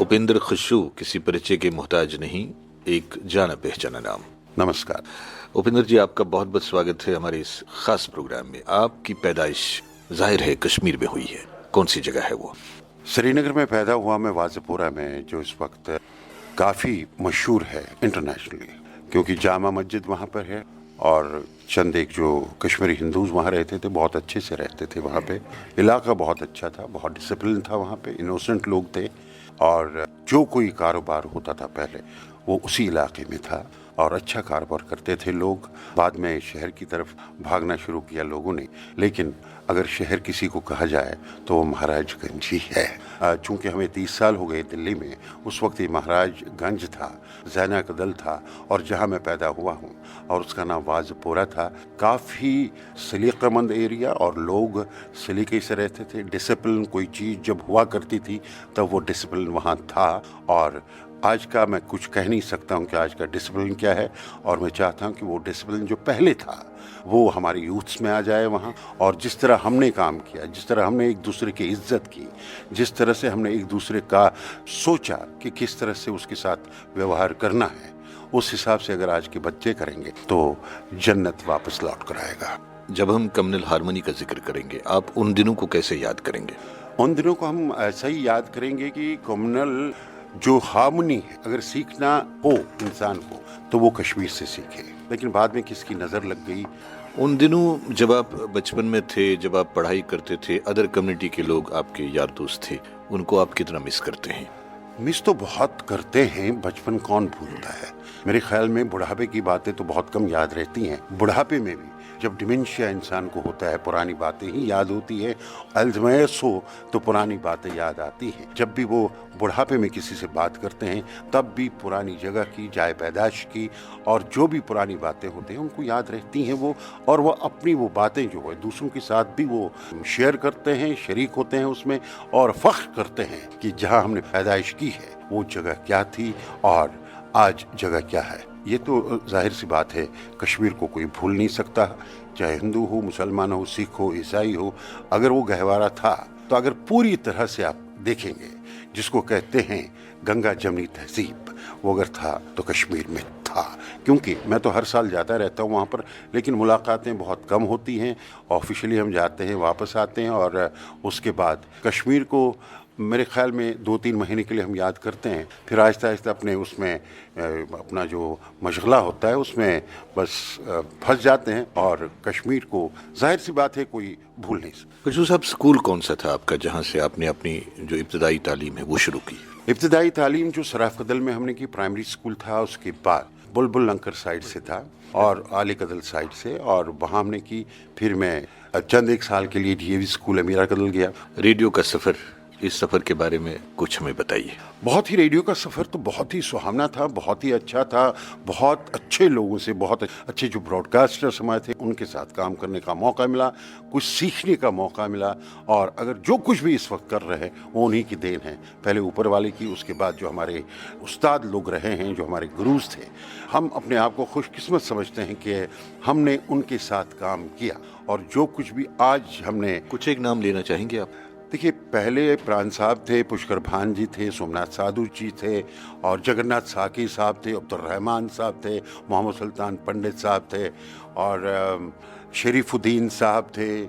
उपेंद्र खुशू किसी परिचय के मोहताज नहीं, एक जाना पहचाना नाम। नमस्कार उपेंद्र जी, आपका बहुत बहुत स्वागत है हमारे इस खास प्रोग्राम में। आपकी पैदाइश जाहिर है कश्मीर में हुई है, कौन सी जगह है वो? श्रीनगर में पैदा हुआ मैं, वाज़ेपुरा में, जो इस वक्त काफ़ी मशहूर है इंटरनेशनली, क्योंकि जामा मस्जिद वहाँ पर है और चंद एक जो कश्मीरी हिंदूज वहाँ रहते थे, बहुत अच्छे से रहते थे वहाँ पे। इलाका बहुत अच्छा था, बहुत डिसिप्लिन था वहाँ पे, इनोसेंट लोग थे और जो कोई कारोबार होता था पहले वो उसी इलाके में था और अच्छा कारोबार करते थे लोग। बाद में शहर की तरफ भागना शुरू किया लोगों ने, लेकिन अगर शहर किसी को कहा जाए तो वो महाराजगंज ही है। चूँकि हमें 30 साल हो गए दिल्ली में, उस वक्त ये महाराजगंज था, ज़ैना का दल था और जहाँ मैं पैदा हुआ हूँ और उसका नाम वाज़ेपुरा था। काफ़ी सलीक़ामंद एरिया और लोग सलीके से रहते थे। डिसिप्लिन कोई चीज़ जब हुआ करती थी तब वो डिसिप्लिन वहाँ था और आज का मैं कुछ कह नहीं सकता हूँ कि आज का डिसिप्लिन क्या है, और मैं चाहता हूँ कि वो डिसिप्लिन जो पहले था वो हमारे यूथ्स में आ जाए वहाँ। और जिस तरह हमने काम किया, जिस तरह हमने एक दूसरे की इज्जत की, जिस तरह से हमने एक दूसरे का सोचा कि किस तरह से उसके साथ व्यवहार करना है, उस हिसाब से अगर आज के बच्चे करेंगे तो जन्नत वापस लौट कर आएगा। जब हम कम्युनल हार्मनी का जिक्र करेंगे, आप उन दिनों को कैसे याद करेंगे? उन दिनों को हम ऐसा ही याद करेंगे कि कम्युनल जो हार्मनी है, अगर सीखना हो इंसान को तो वो कश्मीर से सीखे। लेकिन बाद में किसकी नज़र लग गई। उन दिनों जब आप बचपन में थे, जब आप पढ़ाई करते थे, अदर कम्युनिटी के लोग आपके यार दोस्त थे, उनको आप कितना मिस करते हैं? मिस तो बहुत करते हैं, बचपन कौन भूलता है। मेरे ख्याल में बुढ़ापे की बातें तो बहुत कम याद रहती हैं। बुढ़ापे में भी जब डिमेंशिया इंसान को होता है, पुरानी बातें ही याद होती है। अल्ज़ाइमर हो तो पुरानी बातें याद आती हैं। जब भी वो बुढ़ापे में किसी से बात करते हैं तब भी पुरानी जगह की, जाए पैदाश की और जो भी पुरानी बातें होती हैं उनको याद रहती हैं वो। और वो अपनी वो बातें जो है दूसरों के साथ भी वो शेयर करते हैं, शरीक होते हैं उसमें और फ़ख्र करते हैं कि जहाँ हमने पैदाइश की है वो जगह क्या थी और आज जगह क्या है। ये तो जाहिर सी बात है, कश्मीर को कोई भूल नहीं सकता, चाहे हिंदू हो, मुसलमान हो, सिख हो, ईसाई हो। अगर वो गहवारा था तो अगर पूरी तरह से आप देखेंगे, जिसको कहते हैं गंगा जमनी तहजीब, वो अगर था तो कश्मीर में था। क्योंकि मैं तो हर साल जाता रहता हूँ वहाँ पर, लेकिन मुलाकातें बहुत कम होती हैं। ऑफिशियली हम जाते हैं, वापस आते हैं और उसके बाद कश्मीर को मेरे ख्याल में 2-3 महीने के लिए हम याद करते हैं, फिर आहिस्ता आहिस्ता अपने उसमें अपना जो मशगला होता है उसमें बस फंस जाते हैं और कश्मीर को जाहिर सी बात है कोई भूल नहीं सकता। खुशू साहब, स्कूल कौन सा था आपका जहाँ से आपने अपनी जो इब्तदाई तालीम है वो शुरू की? इब्तदाई तालीम जो सराफ कदल में हमने की, प्राइमरी स्कूल था। उसके बाद बुलबुल लंकर साइड से था और आली कदल साइड से, और वहाँ हमने की। फिर मैं चंद एक साल के लिए डीएवी स्कूल अमीरा कदल गया। रेडियो का सफ़र, इस सफ़र के बारे में कुछ हमें बताइए। बहुत ही रेडियो का सफ़र तो बहुत ही सुहावना था, बहुत ही अच्छा था। बहुत अच्छे लोगों से, बहुत अच्छे जो ब्रॉडकास्टर्स हमारे थे उनके साथ काम करने का मौका मिला, कुछ सीखने का मौका मिला। और अगर जो कुछ भी इस वक्त कर रहे हैं वो उन्हीं की देन है, पहले ऊपर वाले की, उसके बाद जो हमारे उस्ताद लोग रहे हैं, जो हमारे गुरूज थे। हम अपने आप को खुशकिस्मत समझते हैं कि हमने उनके साथ काम किया और जो कुछ भी आज हमने। कुछ एक नाम लेना चाहेंगे आप? देखिए, पहले प्राण साहब थे, पुष्कर भान जी थे, सोमनाथ साधु जी थे और जगन्नाथ साकी साहब थे, अब्दुल रहमान साहब थे, मोहम्मद सुल्तान पंडित साहब थे और शरीफुद्दीन साहब थे,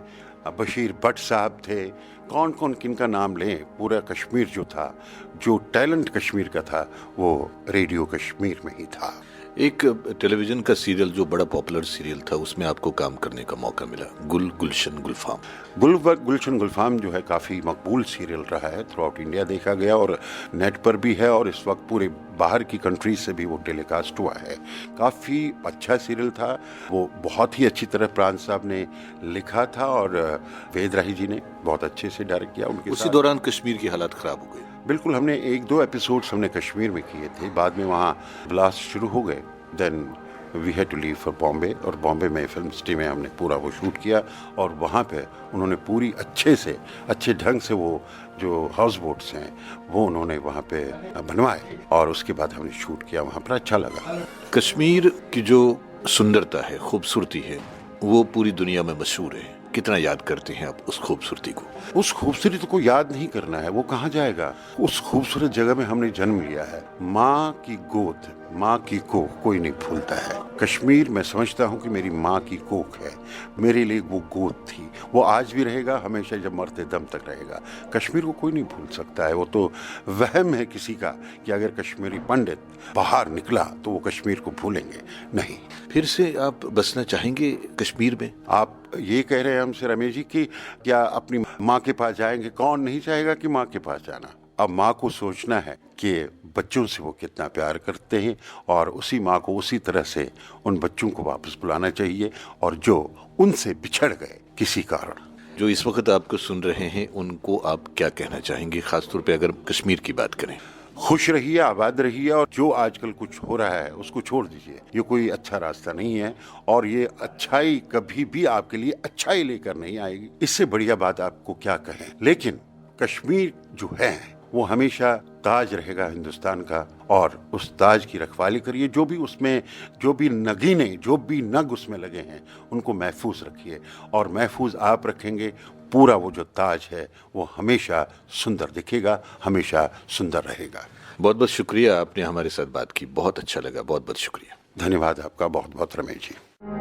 बशीर भट्ट साहब थे। कौन कौन किनका नाम लें। पूरा कश्मीर जो था, जो टैलेंट कश्मीर का था, वो रेडियो कश्मीर में ही था। एक टेलीविज़न का सीरियल जो बड़ा पॉपुलर सीरियल था, उसमें आपको काम करने का मौका मिला, गुलशन गुलफाम। गुलशन गुलफाम जो है काफ़ी मकबूल सीरियल रहा है, थ्रू आउट इंडिया देखा गया और नेट पर भी है और इस वक्त पूरे बाहर की कंट्रीज से भी वो टेलीकास्ट हुआ है। काफ़ी अच्छा सीरियल था वो, बहुत ही अच्छी तरह प्राण साहब ने लिखा था और वेद राही जी ने बहुत अच्छे से डायरेक्ट किया उनके उसी दौरान कश्मीर की हालात ख़राब हो गई। बिल्कुल, हमने 1-2 एपिसोड्स हमने कश्मीर में किए थे, बाद में वहाँ ब्लास्ट शुरू हो गए। Then we had to leave for Bombay और बॉम्बे में फिल्म सिटी में हमने पूरा वो शूट किया और वहाँ पे उन्होंने पूरी अच्छे ढंग से वो जो हाउस बोट्स हैं वो उन्होंने वहाँ पे बनवाए और उसके बाद हमने शूट किया वहाँ पर। अच्छा लगा। कश्मीर की जो सुंदरता है, खूबसूरती है, वो पूरी दुनिया में मशहूर है। कितना याद करते हैं आप उस खूबसूरती को? उस खूबसूरती को याद नहीं करना है, वो कहाँ जाएगा? उस खूबसूरत जगह में हमने जन्म लिया है। माँ की गोद, माँ की कोख कोई नहीं भूलता है। कश्मीर मैं समझता हूँ कि मेरी माँ की कोख है, मेरे लिए वो गोद थी, वो आज भी रहेगा, हमेशा जब मरते दम तक रहेगा। कश्मीर को कोई नहीं भूल सकता है। वो तो वहम है किसी का कि अगर कश्मीरी पंडित बाहर निकला तो वो कश्मीर को भूलेंगे, नहीं। फिर से आप बसना चाहेंगे कश्मीर में? आप ये कह रहे हैं हमसे रमेश जी कि क्या अपनी माँ के पास जाएंगे? कौन नहीं चाहेगा कि माँ के पास जाना। अब माँ को सोचना है कि बच्चों से वो कितना प्यार करते हैं और उसी माँ को उसी तरह से उन बच्चों को वापस बुलाना चाहिए, और जो उनसे बिछड़ गए किसी कारण। जो इस वक्त आपको सुन रहे हैं उनको आप क्या कहना चाहेंगे, खासतौर पे अगर कश्मीर की बात करें? खुश रहिए, आबाद रहिए, और जो आजकल कुछ हो रहा है उसको छोड़ दीजिए। ये कोई अच्छा रास्ता नहीं है, और ये अच्छाई कभी भी आपके लिए अच्छाई लेकर नहीं आएगी। इससे बढ़िया बात आपको क्या कहें। लेकिन कश्मीर जो है वो हमेशा ताज रहेगा हिंदुस्तान का, और उस ताज की रखवाली करिए। जो भी उसमें, जो भी नगीने, जो भी नग उसमें लगे हैं, उनको महफूज रखिए, और महफूज आप रखेंगे, पूरा वो जो ताज है वो हमेशा सुंदर दिखेगा, हमेशा सुंदर रहेगा। बहुत बहुत शुक्रिया, आपने हमारे साथ बात की, बहुत अच्छा लगा, बहुत बहुत शुक्रिया। धन्यवाद आपका बहुत बहुत रमेश जी।